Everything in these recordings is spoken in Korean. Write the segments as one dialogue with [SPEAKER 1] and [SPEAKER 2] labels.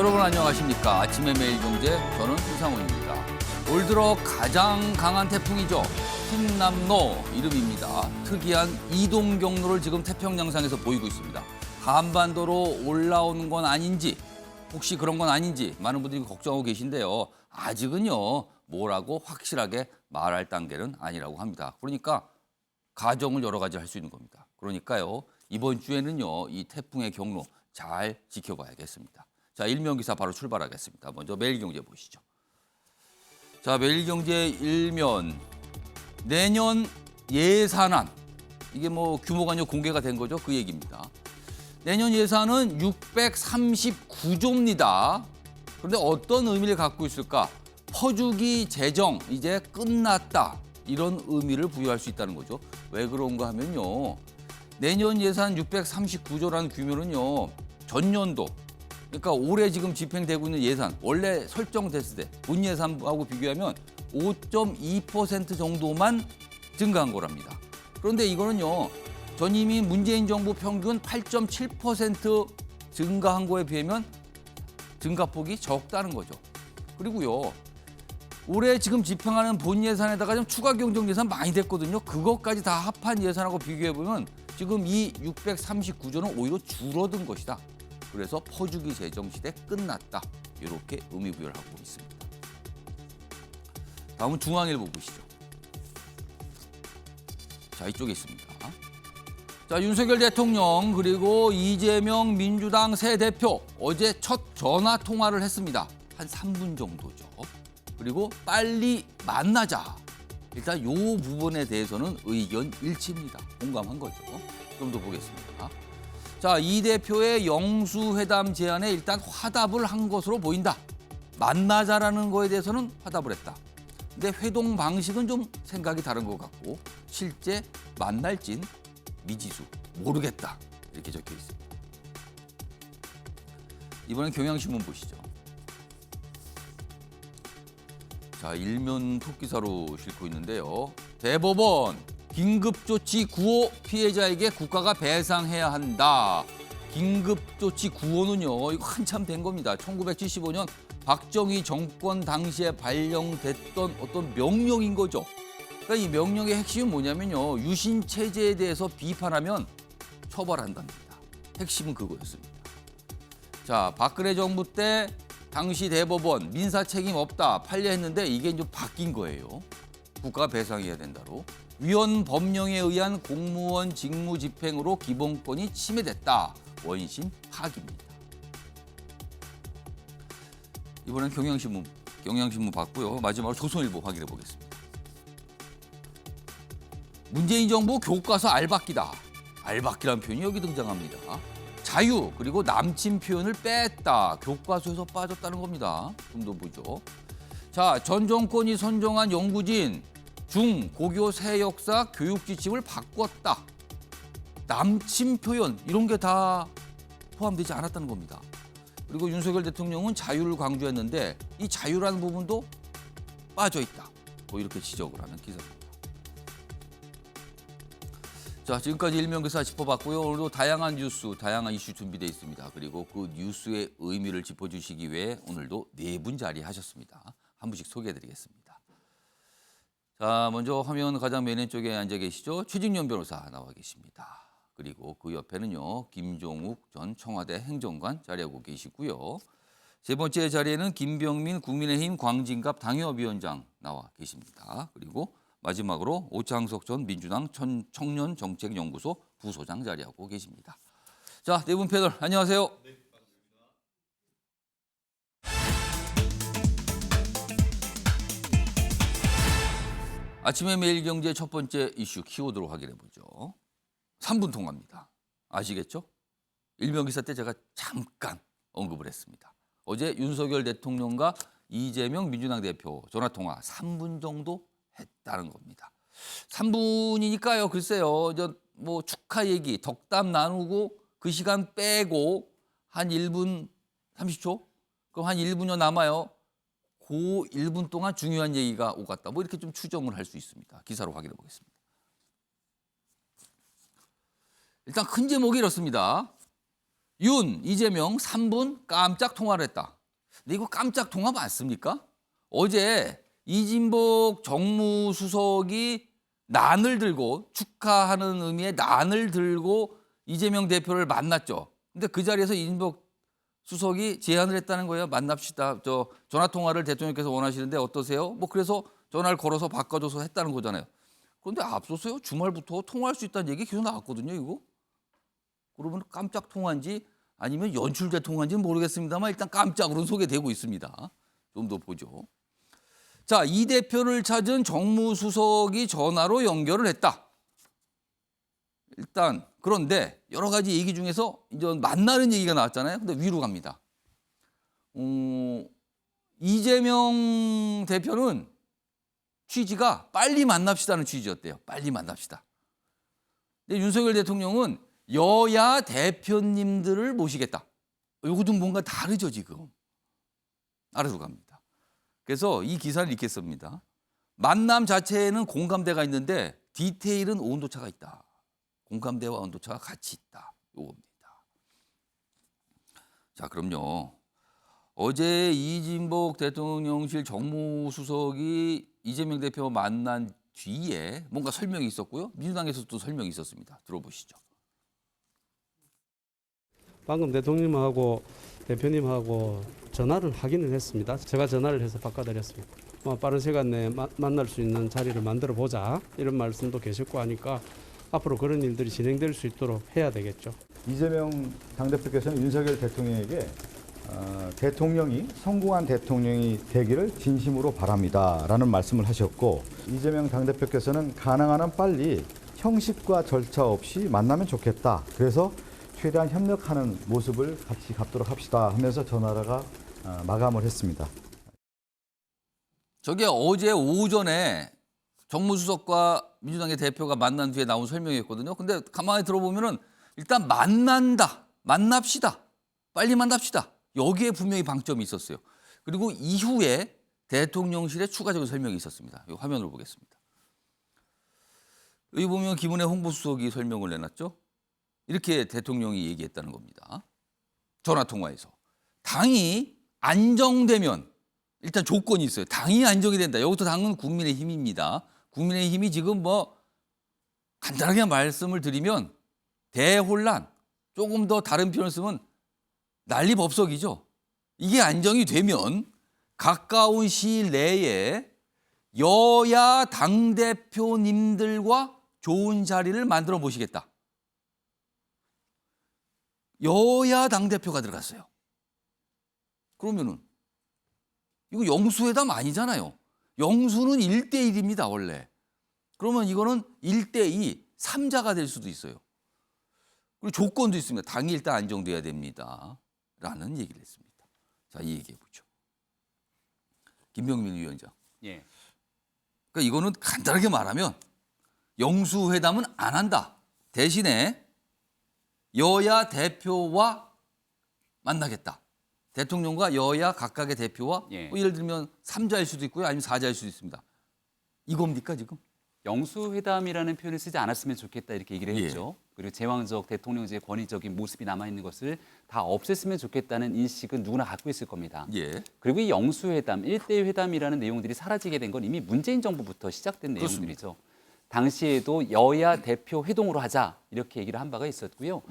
[SPEAKER 1] 여러분 안녕하십니까. 아침의 매일경제 저는 유상훈입니다. 올 들어 가장 강한 태풍이죠. 흰남노 이름입니다. 특이한 이동 경로를 지금 태평양상에서 보이고 있습니다. 한반도로 올라오는 건 아닌지 혹시 그런 건 아닌지 많은 분들이 걱정하고 계신데요. 아직은요 뭐라고 확실하게 말할 단계는 아니라고 합니다. 그러니까 가정을 여러 가지 할 수 있는 겁니다. 그러니까요 이번 주에는요 이 태풍의 경로 잘 지켜봐야겠습니다. 자, 일면 기사 바로 출발하겠습니다. 먼저 매일경제 보시죠. 자, 매일경제 일면 내년 예산안 이게 뭐 규모가 공개가 된 거죠. 그 얘기입니다. 내년 예산은 639조입니다. 그런데 어떤 의미를 갖고 있을까? 퍼주기 재정 이제 끝났다. 이런 의미를 부여할 수 있다는 거죠. 왜 그런가 하면요. 내년 예산 639조라는 규모는요. 전년도 그러니까 올해 지금 집행되고 있는 예산 원래 설정됐을 때 본 예산하고 비교하면 5.2% 정도만 증가한 거랍니다. 그런데 이거는요. 전임인 문재인 정부 평균 8.7% 증가한 거에 비하면 증가폭이 적다는 거죠. 그리고요. 올해 지금 집행하는 본 예산에다가 좀 추가 경정 예산 많이 됐거든요. 그것까지 다 합한 예산하고 비교해보면 지금 이 639조는 오히려 줄어든 것이다. 그래서 퍼주기 재정 시대 끝났다. 이렇게 의미 부여를 하고 있습니다. 다음은 중앙일보 보시죠. 자, 이쪽에 있습니다. 자, 윤석열 대통령 그리고 이재명 민주당 새 대표 어제 첫 전화 통화를 했습니다. 한 3분 정도죠. 그리고 빨리 만나자. 일단 이 부분에 대해서는 의견 일치입니다. 공감한 거죠. 좀 더 보겠습니다. 자, 이 대표의 영수회담 제안에 일단 화답을 한 것으로 보인다. 만나자라는 거에 대해서는 화답을 했다. 근데 회동 방식은 좀 생각이 다른 것 같고 실제 만날진 미지수 모르겠다. 이렇게 적혀 있습니다. 이번엔 경향신문 보시죠. 자, 일면 톱기사로 싣고 있는데요. 대법원 긴급조치 구호 피해자에게 국가가 배상해야 한다. 긴급조치 구호는요. 이거 한참 된 겁니다. 1975년 박정희 정권 당시에 발령됐던 어떤 명령인 거죠. 그러니까 이 명령의 핵심은 뭐냐면요. 유신 체제에 대해서 비판하면 처벌한답니다. 핵심은 그거였습니다. 자, 박근혜 정부 때 당시 대법원 민사 책임 없다 판례했는데 이게 이제 바뀐 거예요. 국가가 배상해야 된다로. 위헌 법령에 의한 공무원 직무 집행으로 기본권이 침해됐다. 원심 파기입니다. 이번엔 경향신문 봤고요. 마지막으로 조선일보 확인해 보겠습니다. 문재인 정부 교과서 알박기다. 알박기라는 표현이 여기 등장합니다. 자유 그리고 남친 표현을 뺐다. 교과서에서 빠졌다는 겁니다. 좀 더 보죠. 자, 전 정권이 선정한 연구진 중 고교 새 역사 교육 지침을 바꿨다. 남친 표현 이런 게 다 포함되지 않았다는 겁니다. 그리고 윤석열 대통령은 자유를 강조했는데 이 자유라는 부분도 빠져 있다. 뭐 이렇게 지적을 하는 기사입니다. 자, 지금까지 일면기사 짚어봤고요. 오늘도 다양한 뉴스, 다양한 이슈 준비되어 있습니다. 그리고 그 뉴스의 의미를 짚어주시기 위해 오늘도 4분 자리하셨습니다. 한 분씩 소개해드리겠습니다. 자, 먼저 화면 가장 맨 왼쪽에 앉아 계시죠. 최진년 변호사 나와 계십니다. 그리고 그 옆에는요. 김종욱 전 청와대 행정관 자리하고 계시고요. 세 번째 자리에는 김병민 국민의힘 광진갑 당협위원장 나와 계십니다. 그리고 마지막으로 오창석 전 민주당 청년정책연구소 부소장 자리하고 계십니다. 자, 네 분 패널 안녕하세요. 네, 반갑습니다. 아침의 매일경제 첫 번째 이슈 키워드로 확인해 보죠. 3분 통화입니다. 아시겠죠? 일면기사 때 제가 잠깐 언급을 했습니다. 어제 윤석열 대통령과 이재명 민주당 대표 전화통화 3분 정도 했다는 겁니다. 3분이니까요. 글쎄요. 뭐 축하 얘기, 덕담 나누고 그 시간 빼고 한 1분 30초? 그럼 한 1분여 남아요. 그 1분 동안 중요한 얘기가 오갔다. 뭐 이렇게 좀 추정을 할 수 있습니다. 기사로 확인해 보겠습니다. 일단 큰 제목이 이렇습니다. 윤, 이재명 3분 깜짝 통화를 했다. 근데 이거 깜짝 통화 맞습니까? 어제 이진복 정무수석이 난을 들고 축하하는 의미의 난을 들고 이재명 대표를 만났죠. 근데 그 자리에서 이진복 수석이 제안을 했다는 거예요. 만납시다. 전화 통화를 대통령께서 원하시는데 어떠세요? 뭐 그래서 전화를 걸어서 바꿔줘서 했다는 거잖아요. 그런데 앞서서요. 주말부터 통화할 수 있다는 얘기 계속 나왔거든요. 이거. 그러면 깜짝 통화인지 아니면 연출된 통화인지는 모르겠습니다만 일단 깜짝으로 소개되고 있습니다. 좀 더 보죠. 자, 이 대표를 찾은 정무수석이 전화로 연결을 했다. 일단 그런데 여러 가지 얘기 중에서 이제 만나는 얘기가 나왔잖아요. 근데 위로 갑니다. 이재명 대표는 취지가 빨리 만납시다는 취지였대요. 빨리 만납시다. 근데 윤석열 대통령은 여야 대표님들을 모시겠다. 이것도 뭔가 다르죠 지금. 아래로 갑니다. 그래서 이 기사를 이렇게 씁니다. 만남 자체에는 공감대가 있는데 디테일은 온도차가 있다. 공감대와 온도차가 같이 있다. 요겁니다. 자, 그럼요. 어제 이진복 대통령실 정무수석이 이재명 대표 만난 뒤에 뭔가 설명이 있었고요. 민주당에서도 설명이 있었습니다. 들어보시죠.
[SPEAKER 2] 방금 대통령님하고 대표님하고 전화를 하기는 했습니다. 제가 전화를 해서 바꿔드렸습니다. 빠른 시간 내에 만날 수 있는 자리를 만들어 보자 이런 말씀도 계셨고 하니까 앞으로 그런 일들이 진행될 수 있도록 해야 되겠죠.
[SPEAKER 3] 이재명 당대표께서는 윤석열 대통령에게 대통령이 성공한 대통령이 되기를 진심으로 바랍니다라는 말씀을 하셨고, 이재명 당대표께서는 가능한 한 빨리 형식과 절차 없이 만나면 좋겠다. 그래서 최대한 협력하는 모습을 같이 갖도록 합시다 하면서 전화가 마감을 했습니다.
[SPEAKER 1] 저게 어제 오전에 정무수석과 민주당의 대표가 만난 뒤에 나온 설명이었거든요. 근데 가만히 들어보면은 일단 만난다, 만납시다, 빨리 만납시다. 여기에 분명히 방점이 있었어요. 그리고 이후에 대통령실에 추가적인 설명이 있었습니다. 이 화면으로 보겠습니다. 여기 보면 김은혜 홍보수석이 설명을 내놨죠. 이렇게 대통령이 얘기했다는 겁니다. 전화통화에서. 당이 안정되면 일단 조건이 있어요. 당이 안정이 된다. 여기서 당은 국민의힘입니다. 국민의힘이 지금 뭐 간단하게 말씀을 드리면 대혼란, 조금 더 다른 표현을 쓰면 난리법석이죠. 이게 안정이 되면 가까운 시일 내에 여야 당대표님들과 좋은 자리를 만들어 보시겠다. 여야 당대표가 들어갔어요. 그러면은 이거 영수회담 아니잖아요. 영수는 1대1입니다, 원래. 그러면 이거는 1대2, 3자가 될 수도 있어요. 그리고 조건도 있습니다. 당이 일단 안정돼야 됩니다. 라는 얘기를 했습니다. 자, 이 얘기해 보죠. 김병민 위원장.
[SPEAKER 4] 예.
[SPEAKER 1] 그러니까 이거는 간단하게 말하면 영수회담은 안 한다. 대신에 여야 대표와 만나겠다. 대통령과 여야 각각의 대표와
[SPEAKER 4] 예.
[SPEAKER 1] 뭐 예를 들면 3자일 수도 있고요. 아니면 4자일 수도 있습니다. 이겁니까 지금?
[SPEAKER 4] 영수회담이라는 표현을 쓰지 않았으면 좋겠다 이렇게 얘기를
[SPEAKER 1] 예.
[SPEAKER 4] 했죠. 그리고 제왕적 대통령제의 권위적인 모습이 남아있는 것을 다 없앴으면 좋겠다는 인식은 누구나 갖고 있을 겁니다.
[SPEAKER 1] 예.
[SPEAKER 4] 그리고 이 영수회담, 1대1 회담이라는 내용들이 사라지게 된 건 이미 문재인 정부부터 시작된 내용들이죠. 당시에도 여야 대표 회동으로 하자 이렇게 얘기를 한 바가 있었고요.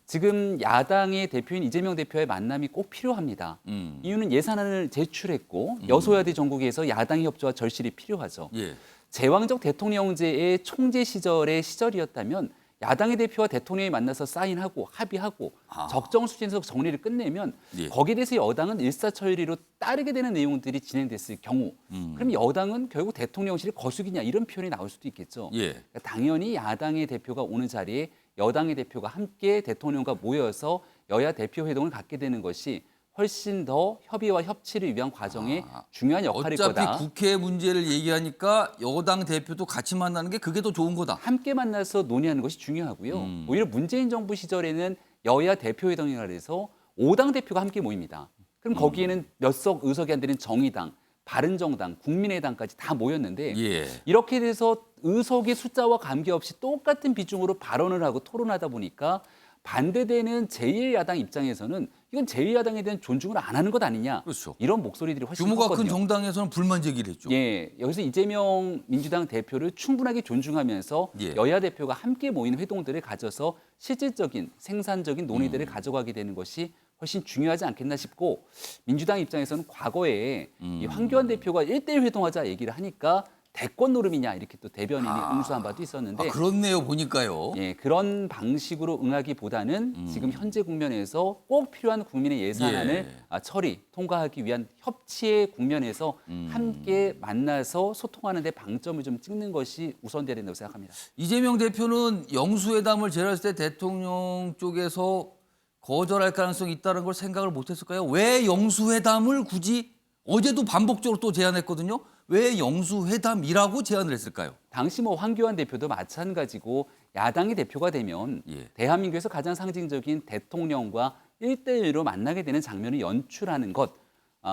[SPEAKER 4] 지금 야당의 대표인 이재명 대표의 만남이 꼭 필요합니다. 이유는 예산안을 제출했고 여소야대 전국에서 야당의 협조와 절실히 필요하죠.
[SPEAKER 1] 예.
[SPEAKER 4] 제왕적 대통령제의 총재 시절의 시절이었다면 야당의 대표와 대통령이 만나서 사인하고 합의하고 적정 수준에서 정리를 끝내면
[SPEAKER 1] 예.
[SPEAKER 4] 거기에 대해서 여당은 일사천리로 따르게 되는 내용들이 진행됐을 경우 그럼 여당은 결국 대통령실을 거수기냐 이런 표현이 나올 수도 있겠죠.
[SPEAKER 1] 예.
[SPEAKER 4] 그러니까 당연히 야당의 대표가 오는 자리에 여당의 대표가 함께 대통령과 모여서 여야 대표 회동을 갖게 되는 것이 훨씬 더 협의와 협치를 위한 과정에 중요한 역할일 거다.
[SPEAKER 1] 어차피 국회 문제를 얘기하니까 여당 대표도 같이 만나는 게 그게 더 좋은 거다.
[SPEAKER 4] 함께 만나서 논의하는 것이 중요하고요. 오히려 문재인 정부 시절에는 여야 대표회동이라 해서 5당 대표가 함께 모입니다. 그럼 거기에는 몇 석 의석이 안 되는 정의당, 바른정당, 국민의당까지 다 모였는데
[SPEAKER 1] 예.
[SPEAKER 4] 이렇게 돼서 의석의 숫자와 관계없이 똑같은 비중으로 발언을 하고 토론하다 보니까 반대되는 제1야당 입장에서는 이건 제1야당에 대한 존중을 안 하는 것 아니냐.
[SPEAKER 1] 그렇죠.
[SPEAKER 4] 이런 목소리들이 훨씬
[SPEAKER 1] 규모가 큰
[SPEAKER 4] 컸거든요.
[SPEAKER 1] 정당에서는 불만 제기를 했죠.
[SPEAKER 4] 예, 여기서 이재명 민주당 대표를 충분하게 존중하면서
[SPEAKER 1] 예.
[SPEAKER 4] 여야 대표가 함께 모이는 회동들을 가져서 실질적인 생산적인 논의들을 가져가게 되는 것이 훨씬 중요하지 않겠나 싶고 민주당 입장에서는 과거에 이 황교안 대표가 1대1 회동하자 얘기를 하니까 대권 노름이냐 이렇게 또 대변인이 응수한 바도 있었는데
[SPEAKER 1] 그렇네요. 보니까요.
[SPEAKER 4] 예, 그런 방식으로 응하기보다는 지금 현재 국면에서 꼭 필요한 국민의 예산안을
[SPEAKER 1] 예.
[SPEAKER 4] 처리, 통과하기 위한 협치의 국면에서 함께 만나서 소통하는 데 방점을 좀 찍는 것이 우선돼야 된다고 생각합니다.
[SPEAKER 1] 이재명 대표는 영수회담을 제안했을 때 대통령 쪽에서 거절할 가능성이 있다는 걸 생각을 못했을까요? 왜 영수회담을 굳이 어제도 반복적으로 또 제안했거든요. 왜 영수회담이라고 제안을 했을까요?
[SPEAKER 4] 당시 뭐 황교안 대표도 마찬가지고 야당의 대표가 되면
[SPEAKER 1] 예.
[SPEAKER 4] 대한민국에서 가장 상징적인 대통령과 1대1로 만나게 되는 장면을 연출하는 것.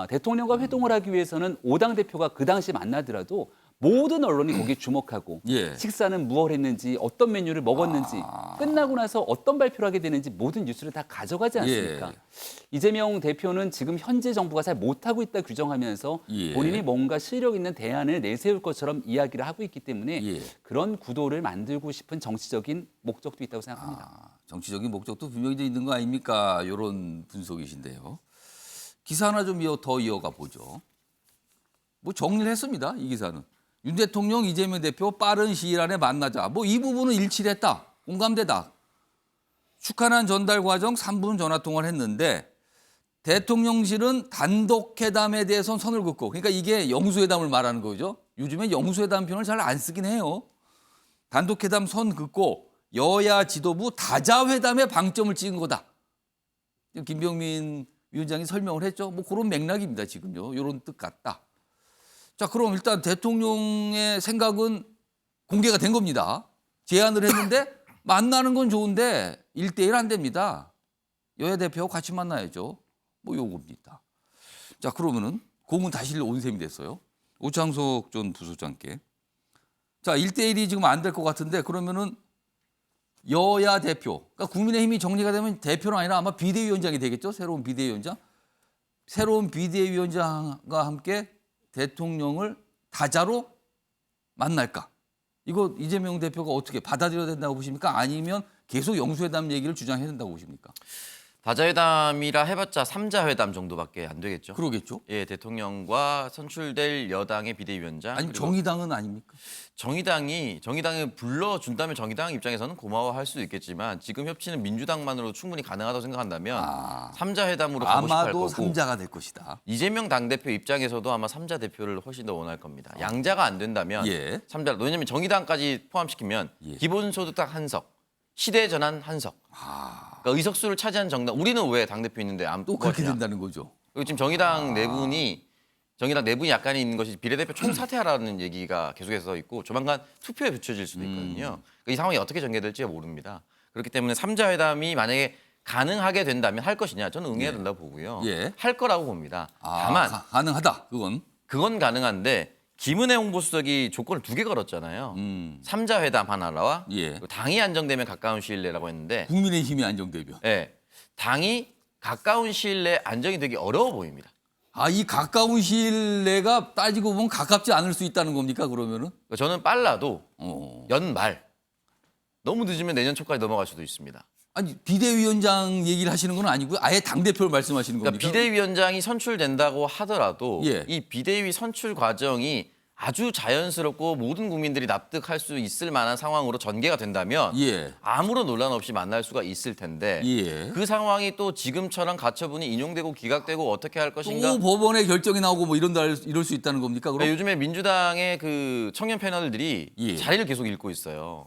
[SPEAKER 4] 대통령과 회동을 하기 위해서는 5당 대표가 그 당시 만나더라도 모든 언론이 거기에 주목하고
[SPEAKER 1] 예.
[SPEAKER 4] 식사는 무엇 했는지 어떤 메뉴를 먹었는지 끝나고 나서 어떤 발표를 하게 되는지 모든 뉴스를 다 가져가지 않습니까?
[SPEAKER 1] 예.
[SPEAKER 4] 이재명 대표는 지금 현재 정부가 잘 못하고 있다 규정하면서
[SPEAKER 1] 예.
[SPEAKER 4] 본인이 뭔가 실력 있는 대안을 내세울 것처럼 이야기를 하고 있기 때문에
[SPEAKER 1] 예.
[SPEAKER 4] 그런 구도를 만들고 싶은 정치적인 목적도 있다고 생각합니다.
[SPEAKER 1] 정치적인 목적도 분명히 있는 거 아닙니까? 이런 분석이신데요. 기사 하나 좀 더 이어가 보죠. 뭐 정리를 했습니다. 이 기사는. 윤 대통령, 이재명 대표 빠른 시일 안에 만나자. 뭐 이 부분은 일치를 했다. 공감되다. 축하난 전달 과정 3분 전화 통화를 했는데 대통령실은 단독 회담에 대해서는 선을 긋고 그러니까 이게 영수회담을 말하는 거죠. 요즘에 영수회담 표현을 잘 안 쓰긴 해요. 단독 회담 선 긋고 여야 지도부 다자회담에 방점을 찍은 거다. 김병민 위원장이 설명을 했죠. 뭐 그런 맥락입니다. 지금요. 이런 뜻 같다. 자, 그럼 일단 대통령의 생각은 공개가 된 겁니다. 제안을 했는데 만나는 건 좋은데 1대1 안 됩니다. 여야 대표하고 같이 만나야죠. 뭐 요겁니다. 자, 그러면은 공은 다시 온 셈이 됐어요. 오창석 전 부소장께. 자, 1대1이 지금 안 될 것 같은데 그러면은 여야 대표, 그러니까 국민의힘이 정리가 되면 대표는 아니라 아마 비대위원장이 되겠죠. 새로운 비대위원장. 새로운 비대위원장과 함께 대통령을 다자로 만날까? 이거 이재명 대표가 어떻게 받아들여야 된다고 보십니까? 아니면 계속 영수회담 얘기를 주장해야 된다고 보십니까?
[SPEAKER 5] 다자회담이라 해봤자 3자 회담 정도밖에 안 되겠죠.
[SPEAKER 1] 그러겠죠.
[SPEAKER 5] 예, 대통령과 선출될 여당의 비대위원장.
[SPEAKER 1] 아니면
[SPEAKER 5] 그리고
[SPEAKER 1] 정의당은 아닙니까?
[SPEAKER 5] 정의당을 불러준다면 정의당 입장에서는 고마워할 수도 있겠지만 지금 협치는 민주당만으로 충분히 가능하다고 생각한다면 3자 회담으로 가고 싶어 할
[SPEAKER 1] 아마도
[SPEAKER 5] 거고
[SPEAKER 1] 3자가 될 것이다.
[SPEAKER 5] 이재명 당대표 입장에서도 아마 3자 대표를 훨씬 더 원할 겁니다. 양자가 안 된다면
[SPEAKER 1] 예.
[SPEAKER 5] 3자, 왜냐하면 정의당까지 포함시키면
[SPEAKER 1] 예.
[SPEAKER 5] 기본소득 딱 한 석, 시대전환 한 석. 그러니까 의석수를 차지한 정당. 우리는 왜 당대표 있는데 안
[SPEAKER 1] 또 그렇게
[SPEAKER 5] 뽑았냐.
[SPEAKER 1] 된다는 거죠.
[SPEAKER 5] 그리고 지금 정의당 내분이 약간 있는 것이 비례대표 총사퇴하라는 얘기가 계속해서 있고 조만간 투표에 붙여질 수도 있거든요. 그러니까 이 상황이 어떻게 전개될지 모릅니다. 그렇기 때문에 3자 회담이 만약에 가능하게 된다면 할 것이냐 저는 응해야 된다고 보고요.
[SPEAKER 1] 예.
[SPEAKER 5] 할 거라고 봅니다. 다만
[SPEAKER 1] 가능하다. 그건.
[SPEAKER 5] 그건 가능한데 김은혜 홍보수석이 조건을 2개 걸었잖아요. 3자 회담 하나와
[SPEAKER 1] 예.
[SPEAKER 5] 그리고 당이 안정되면 가까운 시일 내라고 했는데
[SPEAKER 1] 국민의힘이 안정되면.
[SPEAKER 5] 예, 당이 가까운 시일 내에 안정이 되기 어려워 보입니다.
[SPEAKER 1] 이 가까운 시일 내가 따지고 보면 가깝지 않을 수 있다는 겁니까? 그러면은?
[SPEAKER 5] 그러니까 저는 빨라도
[SPEAKER 1] 어.
[SPEAKER 5] 연말 너무 늦으면 내년 초까지 넘어갈 수도 있습니다.
[SPEAKER 1] 아니 비대위원장 얘기를 하시는 건 아니고요. 아예 당 대표를 말씀하시는
[SPEAKER 5] 그러니까
[SPEAKER 1] 겁니까?
[SPEAKER 5] 비대위원장이 선출된다고 하더라도
[SPEAKER 1] 예.
[SPEAKER 5] 이 비대위 선출 과정이 아주 자연스럽고 모든 국민들이 납득할 수 있을 만한 상황으로 전개가 된다면
[SPEAKER 1] 예.
[SPEAKER 5] 아무런 논란 없이 만날 수가 있을 텐데
[SPEAKER 1] 예.
[SPEAKER 5] 그 상황이 또 지금처럼 가처분이 인용되고 기각되고 어떻게 할 것인가.
[SPEAKER 1] 또 법원의 결정이 나오고 뭐 이럴 수 있다는 겁니까? 그럼?
[SPEAKER 5] 네, 요즘에 민주당의 그 청년 패널들이
[SPEAKER 1] 예.
[SPEAKER 5] 자리를 계속 잃고 있어요.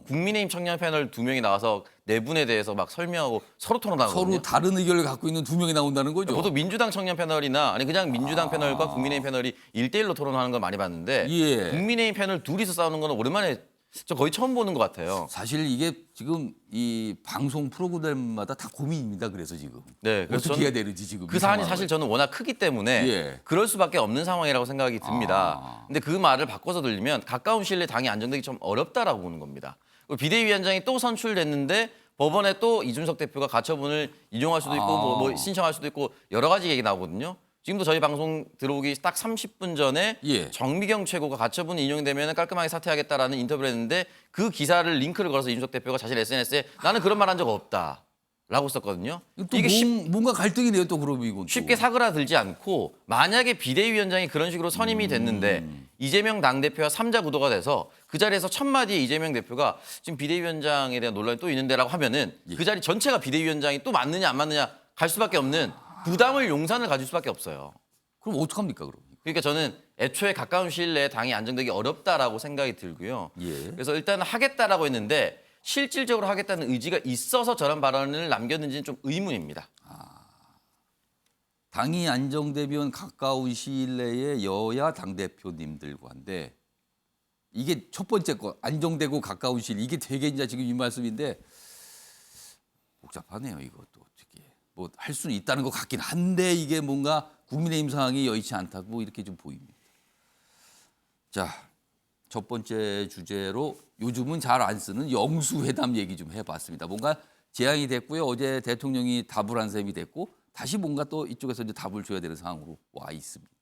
[SPEAKER 5] 국민의힘 청년 패널 2명이 나와서 내분에 대해서 막 설명하고 서로 토론하거든요.
[SPEAKER 1] 서로 다른 의견을 갖고 있는 2명이 나온다는 거죠.
[SPEAKER 5] 보통 민주당 청년 패널이나 아니 그냥 민주당 패널과 국민의힘 패널이 1대1로 토론하는 걸 많이 봤는데
[SPEAKER 1] 예.
[SPEAKER 5] 국민의힘 패널 둘이서 싸우는 건 오랜만에 저 거의 처음 보는 것 같아요.
[SPEAKER 1] 사실 이게 지금 이 방송 프로그램마다 다 고민입니다. 그래서 지금
[SPEAKER 5] 네, 그래서
[SPEAKER 1] 어떻게
[SPEAKER 5] 저는
[SPEAKER 1] 해야 되는지 지금
[SPEAKER 5] 그
[SPEAKER 1] 이
[SPEAKER 5] 사안이
[SPEAKER 1] 상황을.
[SPEAKER 5] 사실 저는 워낙 크기 때문에
[SPEAKER 1] 예.
[SPEAKER 5] 그럴 수밖에 없는 상황이라고 생각이 듭니다. 근데 그 말을 바꿔서 들리면 가까운 시일 내에 당이 안정되기 좀 어렵다라고 보는 겁니다. 비대위원장이 또 선출됐는데 법원에 또 이준석 대표가 가처분을 인용할 수도 있고 뭐 신청할 수도 있고 여러 가지 얘기 나오거든요. 지금도 저희 방송 들어오기 딱 30분 전에
[SPEAKER 1] 예.
[SPEAKER 5] 정미경 최고가 가처분이 인용되면 깔끔하게 사퇴하겠다라는 인터뷰를 했는데 그 기사를 링크를 걸어서 이준석 대표가 자신 SNS에 나는 그런 말 한 적 없다라고 썼거든요.
[SPEAKER 1] 또
[SPEAKER 5] 이게
[SPEAKER 1] 뭔가 갈등이네요, 또 그러면 이건. 또.
[SPEAKER 5] 쉽게 사그라들지 않고 만약에 비대위원장이 그런 식으로 선임이 됐는데 이재명 당대표와 3자 구도가 돼서 그 자리에서 첫 마디에 이재명 대표가 지금 비대위원장에 대한 논란이 또 있는데라고 하면은 그 자리 전체가 비대위원장이 또 맞느냐 안 맞느냐 갈 수밖에 없는 부담을 용산을 가질 수밖에 없어요.
[SPEAKER 1] 그럼 어떡합니까, 그럼?
[SPEAKER 5] 그러니까 저는 애초에 가까운 시일 내에 당이 안정되기 어렵다라고 생각이 들고요.
[SPEAKER 1] 예.
[SPEAKER 5] 그래서 일단 하겠다라고 했는데 실질적으로 하겠다는 의지가 있어서 저런 발언을 남겼는지는 좀 의문입니다.
[SPEAKER 1] 당이 안정되면 가까운 시일 내에 여야 당대표님들과 한데 이게 첫 번째 거 안정되고 가까운 시일 이게 되게 이제 지금 이 말씀인데 복잡하네요. 이것도 어떻게 뭐 할 수는 있다는 것 같긴 한데 이게 뭔가 국민의힘 상황이 여의치 않다고 이렇게 좀 보입니다. 자, 첫 번째 주제로 요즘은 잘 안 쓰는 영수회담 얘기 좀 해봤습니다. 뭔가 제안이 됐고요. 어제 대통령이 답을 한 셈이 됐고 다시 뭔가 또 이쪽에서 이제 답을 줘야 되는 상황으로 와 있습니다.